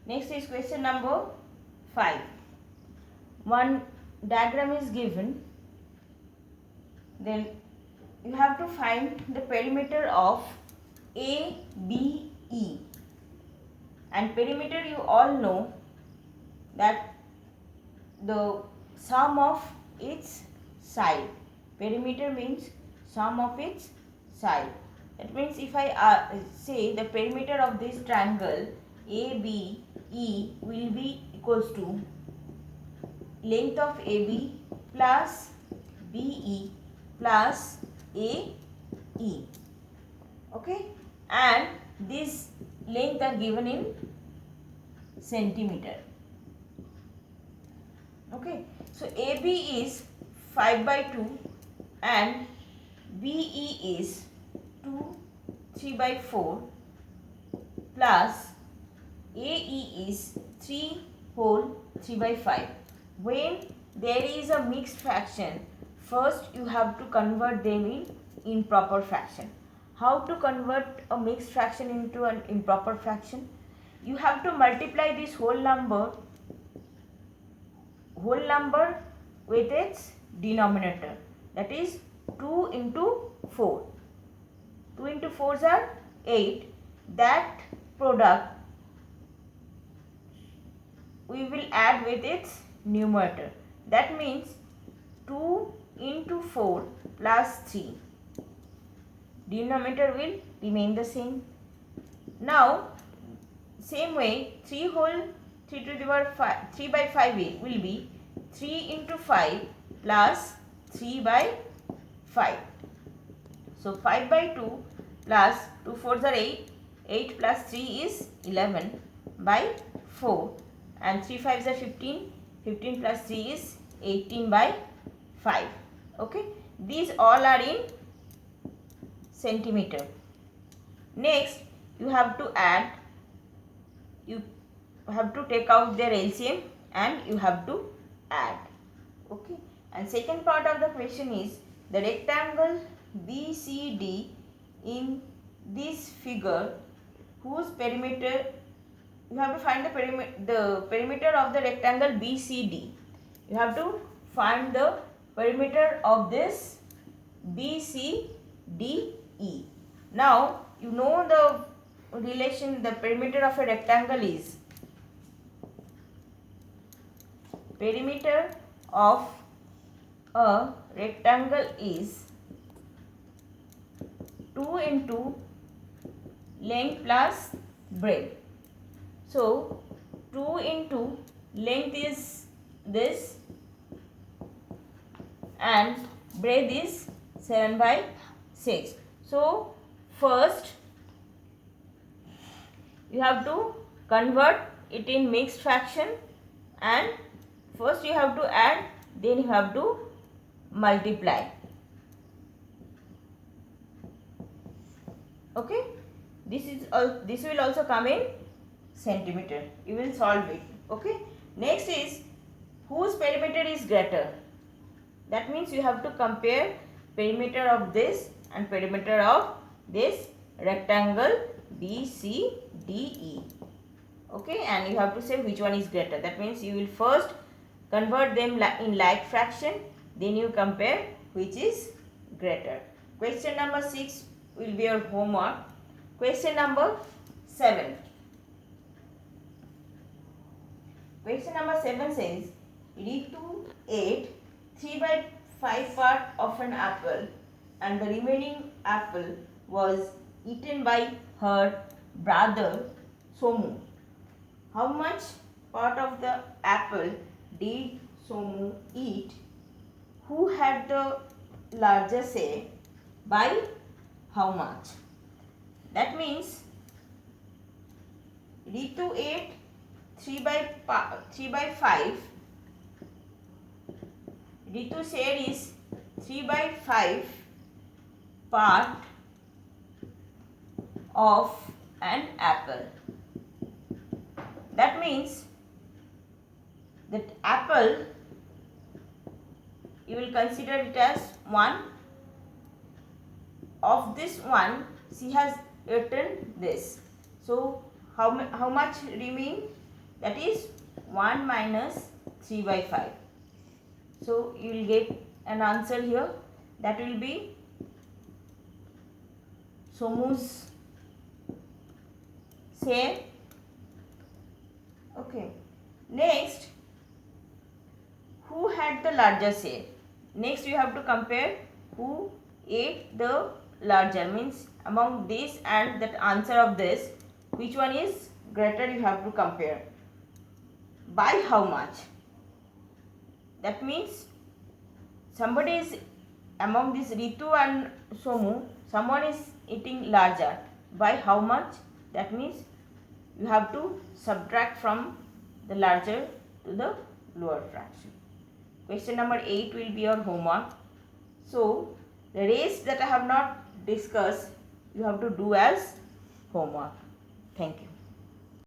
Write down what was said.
Next is question number 5. One diagram is given. Then you have to find the perimeter of ABE. And perimeter, you all know that the sum of its side. Perimeter means sum of its side. That means if I say the perimeter of this triangle ABE will be equals to length of AB plus BE plus AE. Okay, and this length are given in centimeter. Okay, so AB is 5 by 2 and BE is 3 by 4 plus AE is 3 whole 3 by 5. When there is a mixed fraction, first you have to convert them in improper fraction. How to convert a mixed fraction into an improper fraction? You have to multiply this whole number with its denominator, that is 2 into 4. 2 into 4s are 8. That product we will add with its numerator. That means 2 into 4 plus 3. Denominator will remain the same. Now, same way 3 to the power 5, 3 by 5 will be 3 into 5 plus 3 by 5. So 5 by 2 plus 2 4s are 8. 8 plus 3 is 11 by 4. And 3 5s are 15. 15 plus 3 is 18 by 5. Okay. These all are in centimeter. Next, you have to add. You have to take out their LCM and you have to add. Okay. And second part of the question is the rectangle BCD in this figure whose perimeter. You have to find the perimeter of the rectangle BCD. You have to find the perimeter of this BCDE. Now, you know the relation, the perimeter of a rectangle is perimeter of a rectangle is 2 into length plus breadth. So 2 into length is this and breadth is 7 by 6. So first you have to convert it in mixed fraction, and first you have to add, then you have to multiply. Okay, this will also come in centimeter. You will solve it. Okay, next is whose perimeter is greater. That means you have to compare perimeter of this and perimeter of this rectangle BCDE. Okay, and you have to say which one is greater. That means you will first convert them in like fraction, then you compare which is greater. Question number 6 will be your homework. Question number 7. Question number 7 says, Ritu ate 3 by 5 part of an apple and the remaining apple was eaten by her brother Somu. How much part of the apple did Somu eat? Who had the larger say? By how much? That means Ritu ate 3 by 5. Ritu's share is 3 by 5 part of an apple. That means that apple, you will consider it as 1. Of this one, she has eaten this. So how much remain? that is 1 minus 3 by 5. So you will get an answer here, that will be Somu's share. Okay. Next, who had the larger share? Next you have to compare who ate the larger, means among this and that answer of this, which one is greater, you have to compare. By how much? That means somebody is among this Ritu and Somu, someone is eating larger. By how much? That means you have to subtract from the larger to the lower fraction. Question number 8 will be your homework. So the rest that I have not discussed, you have to do as homework. Thank you.